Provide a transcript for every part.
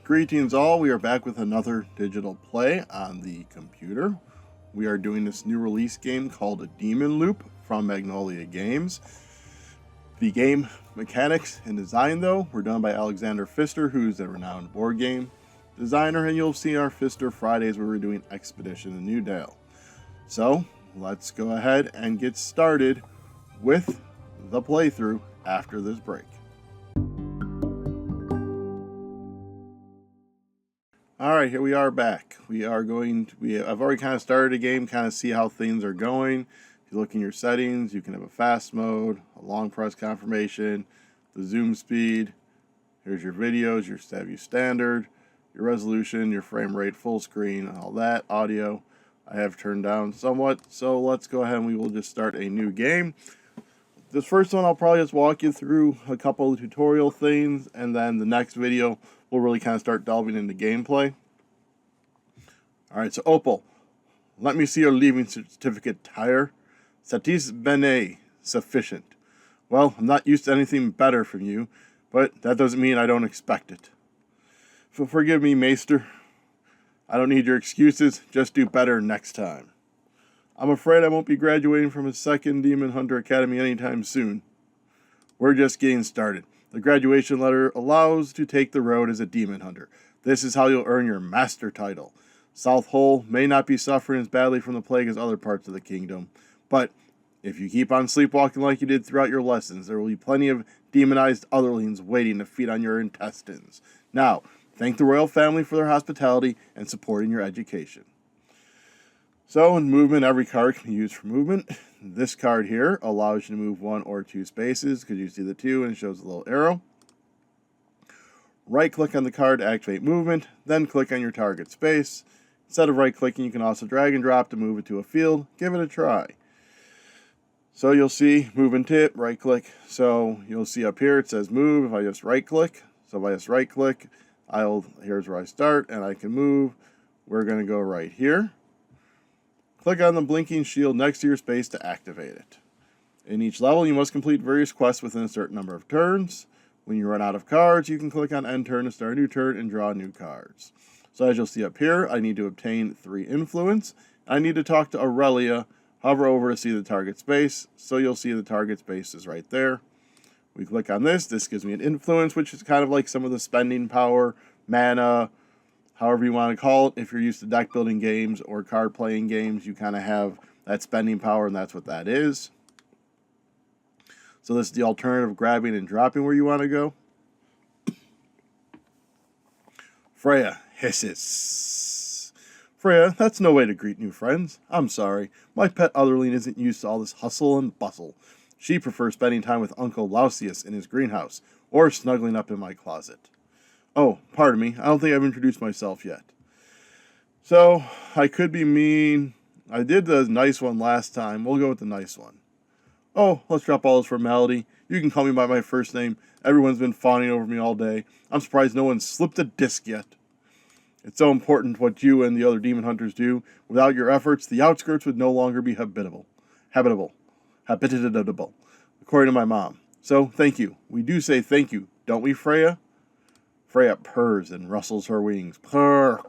Greetings all, we are back with another digital play on the computer. We are doing this new release game called A Demon Loop from Magnolia Games. The game mechanics and design though were done by Alexander Pfister, who's a renowned board game designer, and you'll see our Pfister Fridays where we're doing Expedition in New Dale. So let's go ahead and get started with the playthrough after this break. Alright, here we are back. I've already kind of started a game, kind of see how things are going. If you look in your settings, you can have a fast mode, a long press confirmation, the zoom speed. Here's your videos, your view standard, your resolution, your frame rate, full screen, all that. Audio I have turned down somewhat. So let's go ahead and we will just start a new game. This first one I'll probably just walk you through a couple of tutorial things, and then the next video we'll really kind of start delving into gameplay. Alright, so Opal, let me see your leaving certificate, Tyre. Satis bene, sufficient. Well, I'm not used to anything better from you, but that doesn't mean I don't expect it. Forgive me, Maester. I don't need your excuses, just do better next time. I'm afraid I won't be graduating from a second Demon Hunter Academy anytime soon. We're just getting started. The graduation letter allows to take the road as a Demon Hunter. This is how you'll earn your Master title. South Hole may not be suffering as badly from the plague as other parts of the kingdom, but if you keep on sleepwalking like you did throughout your lessons, there will be plenty of demonized otherlings waiting to feed on your intestines. Now, thank the royal family for their hospitality and supporting your education. So in movement, every card can be used for movement. This card here allows you to move 1 or 2 spaces because you see the 2 and it shows a little arrow. Right click on the card to activate movement, then click on your target space. Instead of right clicking, you can also drag and drop to move it to a field. Give it a try. So you'll see move and tip, right click. So you'll see up here it says move if I just right click. So if I just right click, here's where I start and I can move. We're going to go right here. Click on the blinking shield next to your space to activate it. In each level, you must complete various quests within a certain number of turns. When you run out of cards, you can click on end turn to start a new turn and draw new cards. So as you'll see up here, I need to obtain 3 influence. I need to talk to Aurelia, hover over to see the target space. So you'll see the target space is right there. We click on this. This gives me an influence, which is kind of like some of the spending power, mana, however you want to call it. If you're used to deck building games or card playing games, you kind of have that spending power, and that's what that is. So this is the alternative of grabbing and dropping where you want to go. Freya hisses. Freya, that's no way to greet new friends. I'm sorry. My pet otherling isn't used to all this hustle and bustle. She prefers spending time with Uncle Lausius in his greenhouse, or snuggling up in my closet. Oh, pardon me, I don't think I've introduced myself yet. So, I could be mean. I did the nice one last time. We'll go with the nice one. Oh, let's drop all this formality. You can call me by my first name. Everyone's been fawning over me all day. I'm surprised no one's slipped a disc yet. It's so important what you and the other demon hunters do. Without your efforts, the outskirts would no longer be habitable, according to my mom. So, thank you. We do say thank you, don't we, Freya? Freya purrs and rustles her wings. Purr.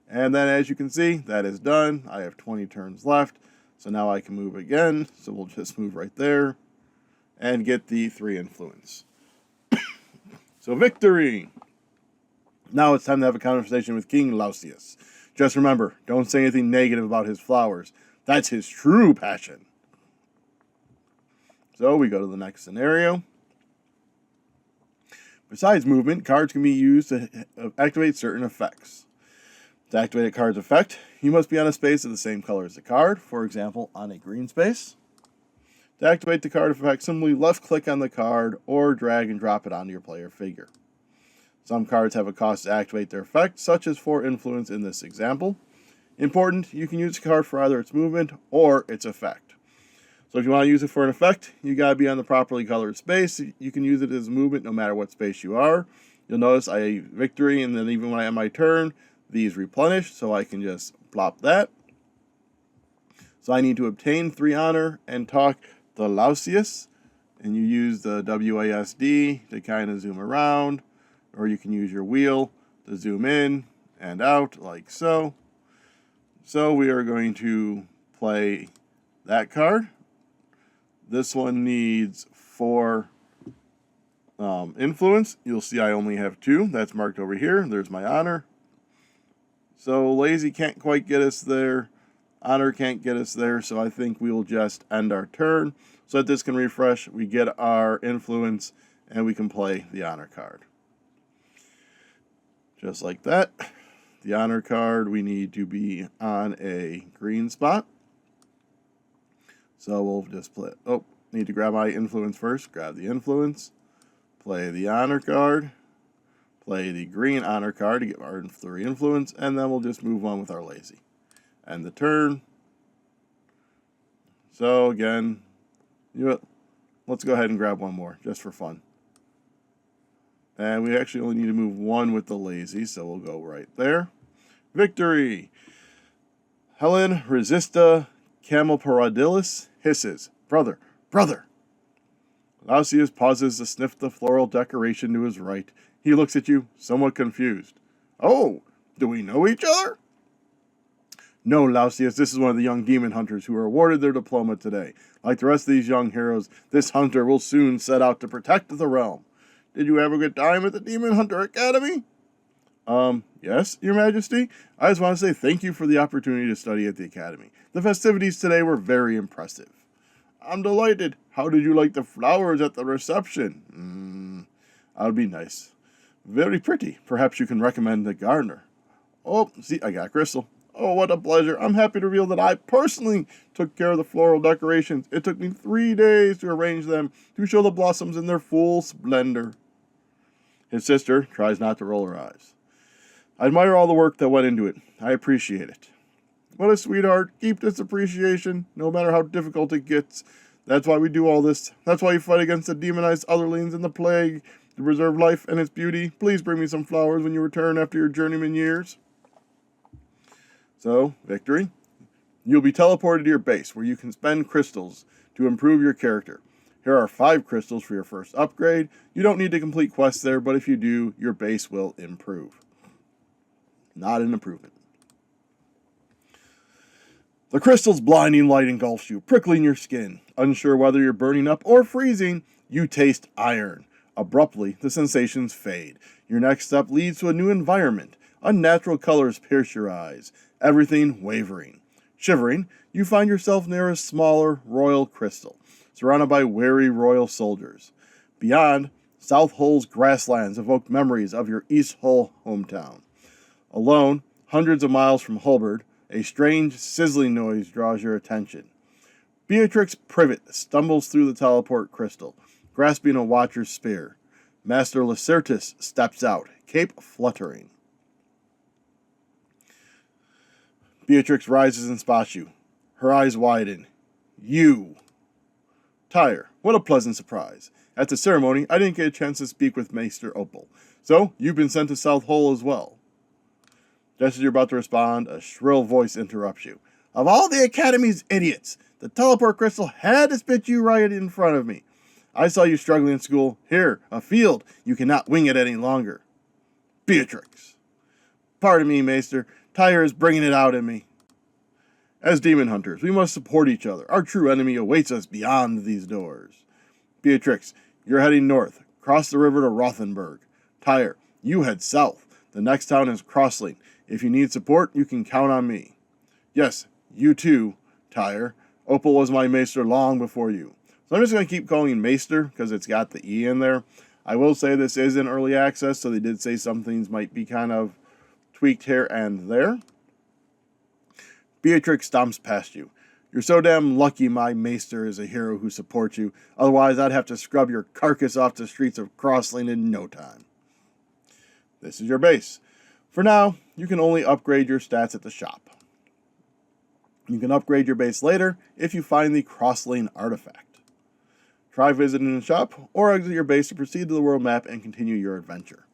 And then as you can see, that is done. I have 20 turns left. So now I can move again. So we'll just move right there and get the 3 influence. So victory! Now it's time to have a conversation with King Lausius. Just remember, don't say anything negative about his flowers. That's his true passion. So we go to the next scenario. Besides movement, cards can be used to activate certain effects. To activate a card's effect, you must be on a space of the same color as the card, for example, on a green space. To activate the card effect, simply left-click on the card or drag and drop it onto your player figure. Some cards have a cost to activate their effect, such as 4 influence in this example. Important, you can use the card for either its movement or its effect. So if you want to use it for an effect, you got to be on the properly colored space. You can use it as movement no matter what space you are. You'll notice I victory, and then even when I end my turn, these replenish, so I can just plop that. So I need to obtain 3 honor and talk to Lausius and you use the WASD to kind of zoom around, or you can use your wheel to zoom in and out like so. So we are going to play that card. This one needs 4 influence. You'll see I only have 2. That's marked over here. There's my honor. So lazy can't quite get us there. Honor can't get us there. So I think we will just end our turn so that this can refresh. We get our influence and we can play the honor card. Just like that. The honor card, we need to be on a green spot. So we'll just play. Oh, need to grab my influence first. Grab the influence. Play the honor card. Play the green honor card to get our 3 influence. And then we'll just move on with our lazy. End the turn. So again, let's go ahead and grab one more just for fun. And we actually only need to move 1 with the lazy, so we'll go right there. Victory! Helen Resista Camelparadilis hisses. Brother, brother! Lausius pauses to sniff the floral decoration to his right. He looks at you, somewhat confused. Oh, do we know each other? No, Lausius, this is one of the young demon hunters who were awarded their diploma today. Like the rest of these young heroes, this hunter will soon set out to protect the realm. Did you have a good time at the Demon Hunter Academy? Yes, Your Majesty. I just want to say thank you for the opportunity to study at the Academy. The festivities today were very impressive. I'm delighted. How did you like the flowers at the reception? That would be nice. Very pretty. Perhaps you can recommend the gardener. Oh, see, I got crystal. Oh, what a pleasure. I'm happy to reveal that I personally took care of the floral decorations. It took me 3 days to arrange them to show the blossoms in their full splendor. His sister tries not to roll her eyes. I admire all the work that went into it. I appreciate it. What a sweetheart. Keep this appreciation, no matter how difficult it gets. That's why we do all this. That's why you fight against the demonized otherlings and the plague to preserve life and its beauty. Please bring me some flowers when you return after your journeyman years. So, victory. You'll be teleported to your base, where you can spend crystals to improve your character. Here are 5 crystals for your first upgrade. You don't need to complete quests there, but if you do, your base will improve. Not an improvement. The crystal's blinding light engulfs you, prickling your skin. Unsure whether you're burning up or freezing, you taste iron. Abruptly, the sensations fade. Your next step leads to a new environment. Unnatural colors pierce your eyes, everything wavering. Shivering, you find yourself near a smaller royal crystal, surrounded by wary royal soldiers. Beyond, South Hull's grasslands evoke memories of your East Hull hometown. Alone, hundreds of miles from Hulberd, a strange, sizzling noise draws your attention. Beatrix Privet stumbles through the teleport crystal, grasping a watcher's spear. Master Lacertus steps out, cape fluttering. Beatrix rises and spots you. Her eyes widen. You. Tyre, what a pleasant surprise. At the ceremony, I didn't get a chance to speak with Maester Opal. So, you've been sent to South Hull as well. Just as you're about to respond, a shrill voice interrupts you. Of all the Academy's idiots, the teleport crystal had to spit you right in front of me. I saw you struggling in school. Here, a field. You cannot wing it any longer. Beatrix. Pardon me, Maester. Tyre is bringing it out in me. As demon hunters, we must support each other. Our true enemy awaits us beyond these doors. Beatrix, you're heading north. Cross the river to Rothenburg. Tyre, you head south. The next town is Crossling. If you need support, you can count on me. Yes, you too, Tyre. Opal was my maester long before you. So I'm just going to keep calling maester because it's got the E in there. I will say this is in early access, so they did say some things might be kind of tweaked here and there. Beatrix stomps past you. You're so damn lucky my maester is a hero who supports you. Otherwise, I'd have to scrub your carcass off the streets of Crossling in no time. This is your base. For now, you can only upgrade your stats at the shop. You can upgrade your base later if you find the Crosslane artifact. Try visiting the shop or exit your base to proceed to the world map and continue your adventure.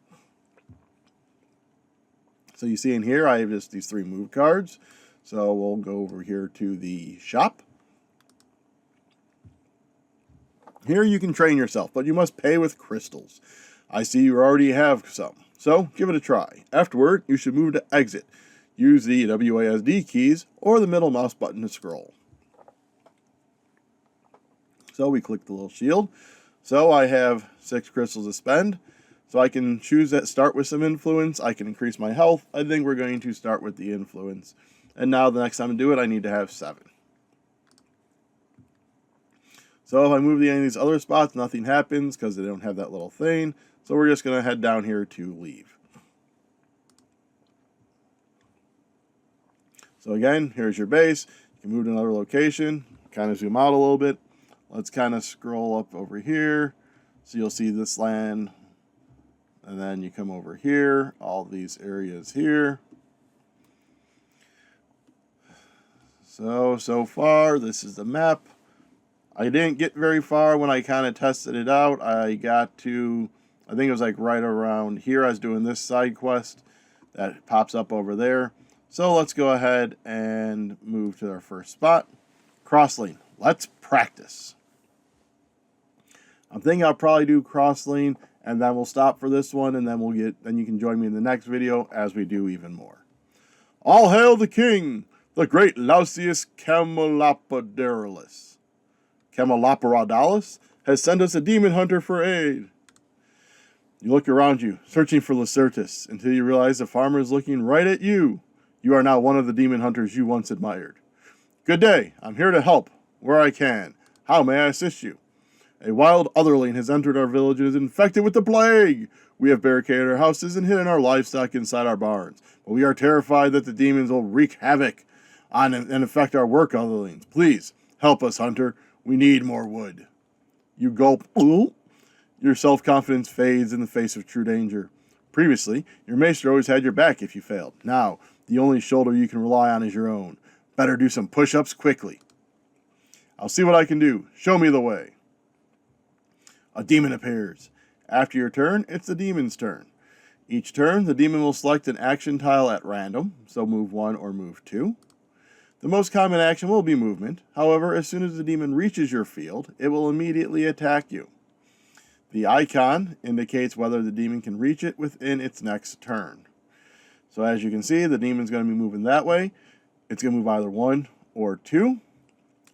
So you see in here, I have just these 3 move cards. So we'll go over here to the shop. Here you can train yourself, but you must pay with crystals. I see you already have some, so give it a try. Afterward, you should move to exit. Use the WASD keys or the middle mouse button to scroll. So we click the little shield. So I have 6 crystals to spend. So I can choose that start with some influence. I can increase my health. I think we're going to start with the influence. And now the next time to do it, I need to have 7. So if I move to any of these other spots, nothing happens because they don't have that little thing. So we're just going to head down here to leave. So again, here's your base. You can move to another location, kind of zoom out a little bit. Let's kind of scroll up over here. So you'll see this land. And then you come over here, all these areas here. So far, this is the map. I didn't get very far when I kind of tested it out. I got to, I think it was like right around here. I was doing this side quest that pops up over there. So let's go ahead and move to our first spot. Crosslane. Let's practice. I'm thinking I'll probably do Crosslane, and then we'll stop for this one, and then you can join me in the next video as we do even more. All hail the king, the great Lausius Cameloparadalis has sent us a demon hunter for aid. You look around you, searching for Lacertus, until you realize the farmer is looking right at you. You are now one of the demon hunters you once admired. Good day, I'm here to help, where I can. How may I assist you? A wild otherling has entered our village and is infected with the plague. We have barricaded our houses and hidden our livestock inside our barns, but we are terrified that the demons will wreak havoc on and affect our work otherlings. Please, help us, hunter. We need more wood. You gulp. Your self-confidence fades in the face of true danger. Previously, your maester always had your back if you failed. Now, the only shoulder you can rely on is your own. Better do some push-ups quickly. I'll see what I can do. Show me the way. A demon appears. After your turn, it's the demon's turn. Each turn, the demon will select an action tile at random, so move 1 or move 2. The most common action will be movement. However, as soon as the demon reaches your field, it will immediately attack you. The icon indicates whether the demon can reach it within its next turn. So as you can see, the demon's going to be moving that way. It's going to move either 1 or 2.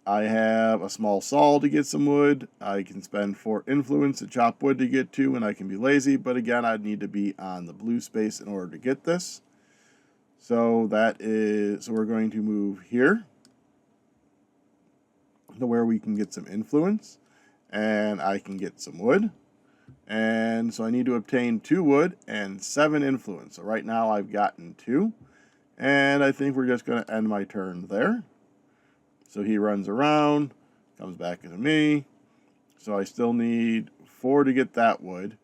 I have a small saw to get some wood. I can spend 4 influence to chop wood to get 2, and I can be lazy. But again, I'd need to be on the blue space in order to get this. So we're going to move here to where we can get some influence, and I can get some wood. And so I need to obtain 2 wood and 7 influence. So right now I've gotten 2, and I think we're just going to end my turn there. So he runs around, comes back to me. So I still need 4 to get that wood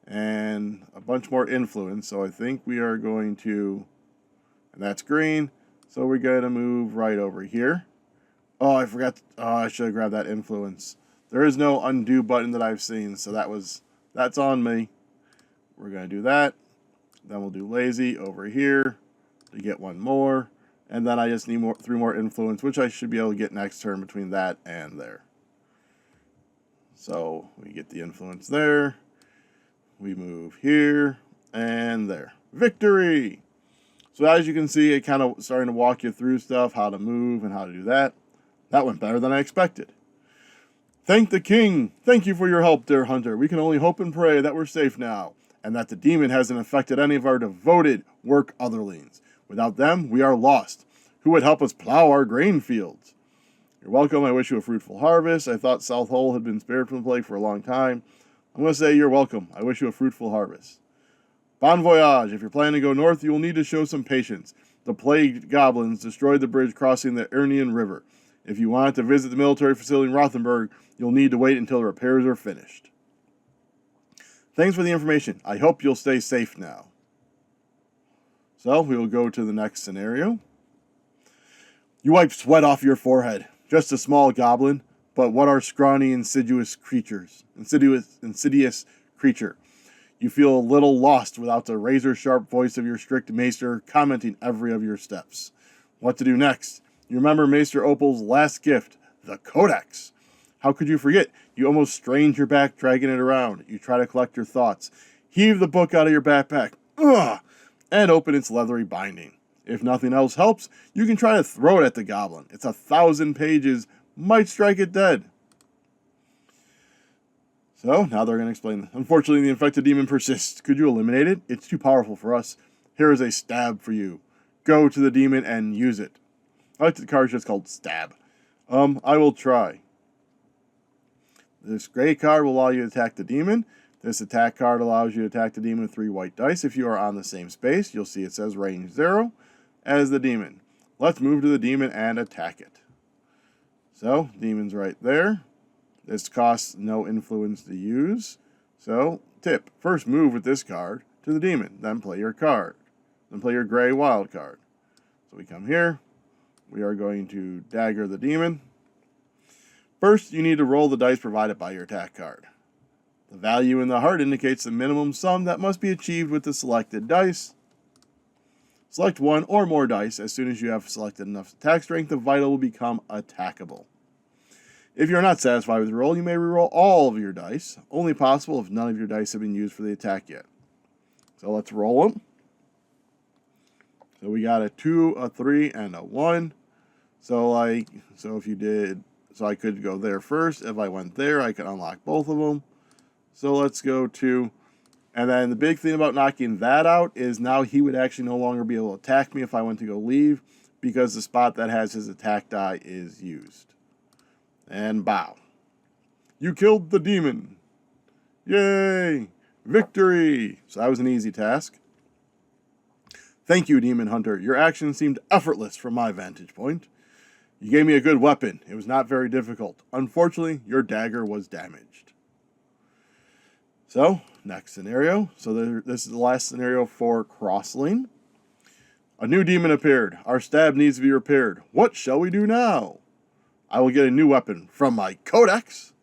and a bunch more influence. So I think we are going to, and that's green. So we're going to move right over here. Oh, I forgot. I should have grabbed that influence. There is no undo button that I've seen. So that's on me. We're going to do that. Then we'll do lazy over here to get 1 more. And then I just need 3 more influence, which I should be able to get next turn between that and there. So we get the influence there. We move here and there. Victory! So as you can see, it kind of starting to walk you through stuff, how to move and how to do that. That went better than I expected. Thank the king. Thank you for your help, dear hunter. We can only hope and pray that we're safe now, and that the demon hasn't affected any of our devoted work otherlings. Without them, we are lost. Who would help us plow our grain fields? You're welcome. I wish you a fruitful harvest. I thought South Hole had been spared from the plague for a long time. I'm going to say you're welcome. I wish you a fruitful harvest. Bon voyage. If you're planning to go north, you will need to show some patience. The plagued goblins destroyed the bridge crossing the Ernian River. If you want to visit the military facility in Rothenburg, you'll need to wait until the repairs are finished. Thanks for the information. I hope you'll stay safe now. So we will go to the next scenario. You wipe sweat off your forehead. Just a small goblin, but what are scrawny, insidious creature. You feel a little lost without the razor-sharp voice of your strict maester commenting every of your steps. What to do next? You remember Maester Opal's last gift, the Codex. How could you forget? You almost strained your back dragging it around. You try to collect your thoughts. Heave the book out of your backpack. Ugh! And open its leathery binding. If nothing else helps, you can try to throw it at the goblin. It's 1,000 pages. Might strike it dead. So, now they're going to explain. Unfortunately, the infected demon persists. Could you eliminate it? It's too powerful for us. Here is a stab for you. Go to the demon and use it. I like the card's just called Stab. I will try. This gray card will allow you to attack the demon. This attack card allows you to attack the demon with 3 white dice. If you are on the same space, you'll see it says range 0 as the demon. Let's move to the demon and attack it. So, demon's right there. This costs no influence to use. So, tip. First move with this card to the demon. Then play your card. Then play your gray wild card. So we come here. We are going to dagger the demon. First, you need to roll the dice provided by your attack card. The value in the heart indicates the minimum sum that must be achieved with the selected dice. Select 1 or more dice. As soon as you have selected enough attack strength, the vital will become attackable. If you are not satisfied with your roll, you may reroll all of your dice. Only possible if none of your dice have been used for the attack yet. So let's roll them. So we got a 2, a 3, and a 1. So I could go there first. If I went there, I could unlock both of them. So let's go to, and then the big thing about knocking that out is now he would actually no longer be able to attack me if I went to go leave, because the spot that has his attack die is used. And bow. You killed the demon. Yay! Victory! So that was an easy task. Thank you, Demon Hunter. Your action seemed effortless from my vantage point. You gave me a good weapon. It was not very difficult. Unfortunately, your dagger was damaged. So, next scenario. So this is the last scenario for Crossling. A new demon appeared. Our stab needs to be repaired. What shall we do now? I will get a new weapon from my codex.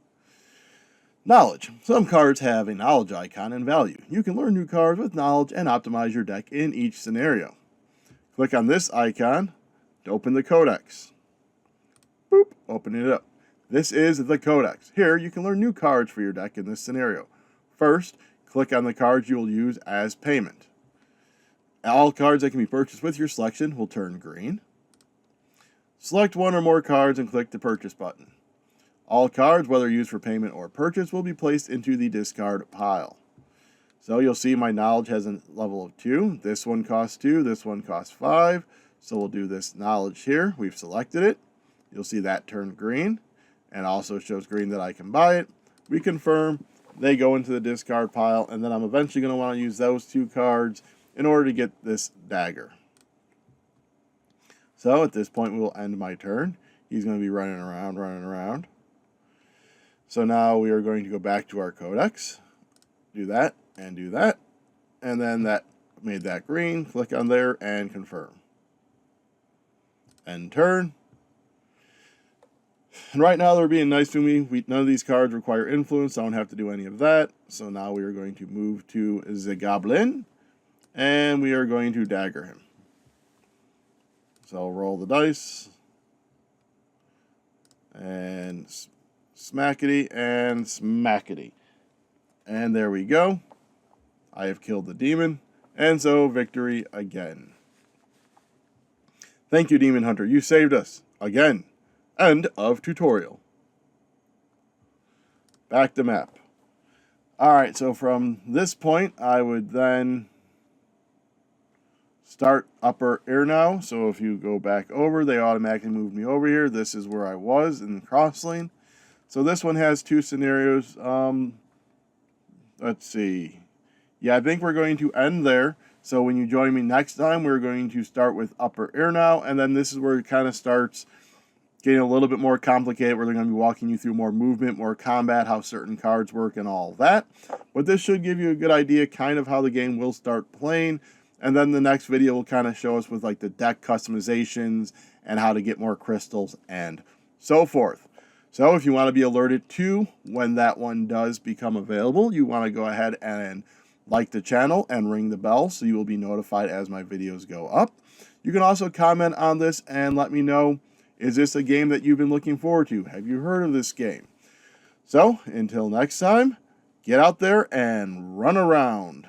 Knowledge. Some cards have a knowledge icon and value. You can learn new cards with knowledge and optimize your deck in each scenario. Click on this icon to open the codex. Boop, open it up. This is the codex. Here, you can learn new cards for your deck in this scenario. First, click on the cards you will use as payment. All cards that can be purchased with your selection will turn green. Select 1 or more cards and click the purchase button. All cards, whether used for payment or purchase, will be placed into the discard pile. So you'll see my knowledge has a level of 2. This one costs 2, this one costs 5. So we'll do this knowledge here. We've selected it. You'll see that turn green, and also shows green that I can buy it. We confirm, they go into the discard pile, and then I'm eventually going to want to use those 2 cards in order to get this dagger. So at this point, we will end my turn. He's going to be running around. So now we are going to go back to our codex. Do that, and then that made that green. Click on there and confirm. End turn. And right now they're being nice to me. None of these cards require influence, so I don't have to do any of that. So now we are going to move to the goblin, and we are going to dagger him. So I'll roll the dice, and smackety and smackety. And there we go. I have killed the demon, and so victory again. Thank you, Demon Hunter. You saved us. Again. End of tutorial. Back to map. Alright, so from this point, I would then start upper air now. So if you go back over, they automatically move me over here. This is where I was in the Crosslane. So this one has 2 scenarios. Let's see. Yeah, I think we're going to end there. So when you join me next time, we're going to start with upper air now. And then this is where it kind of starts getting a little bit more complicated, where they're going to be walking you through more movement, more combat, how certain cards work, and all that. But this should give you a good idea kind of how the game will start playing. And then the next video will kind of show us with like the deck customizations and how to get more crystals and so forth. So if you want to be alerted to when that one does become available, you want to go ahead and like the channel and ring the bell so you will be notified as my videos go up. You can also comment on this and let me know, is this a game that you've been looking forward to? Have you heard of this game? So, until next time, get out there and run around.